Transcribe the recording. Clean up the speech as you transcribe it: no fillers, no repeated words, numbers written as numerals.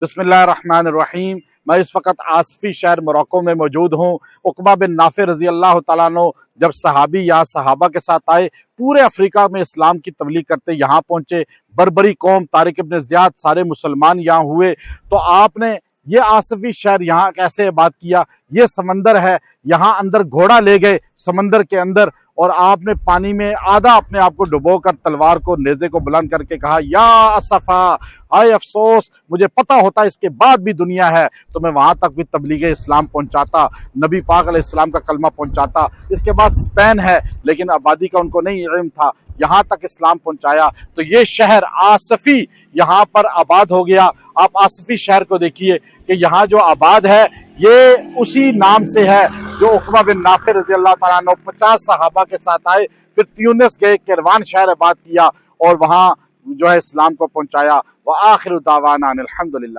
बिस्मिल्लाहिर्रहमानिर्रहीम। मैं इस वक्त आसफी शहर मोरक्को में मौजूद हूँ। उक़बा बिन नाफिर रज़ी अल्लाह तआला अन्हु जब सहाबी या सहाबा के साथ आए, पूरे अफ्रीका में इस्लाम की तबलीग करते यहाँ पहुँचे। बर्बरी कौम, तारिक इब्न ज़ियाद, सारे मुसलमान यहाँ हुए। तो आपने ये आसफी शहर यहाँ कैसे आबाद किया? ये समंदर है, यहाँ अंदर घोड़ा ले गए समंदर के अंदर, और आपने पानी में आधा अपने आप को डुबोकर तलवार को, नेज़े को बुलंद करके कहा, या असफा, आए अफसोस, मुझे पता होता इसके बाद भी दुनिया है तो मैं वहां तक भी तबलीग इस्लाम पहुंचाता, नबी पाक अलैहिस्सलाम का कलमा पहुंचाता। इसके बाद स्पेन है, लेकिन आबादी का उनको नहीं इल्म था, यहाँ तक इस्लाम पहुंचाया। तो ये शहर आसफी यहाँ पर आबाद हो गया। आप आसफी शहर को देखिए कि यहाँ जो आबाद है ये उसी नाम से है जो उक़बा बिन नाफिर रज़ी अल्लाह तआला अन्हु 50 सहाबा के साथ आए, फिर ट्यूनिस गए, किरवान शहर आबाद किया और वहाँ जो है इस्लाम को पहुंचाया। व आखिर दावाना अनिल हम्दुलिल्लाह।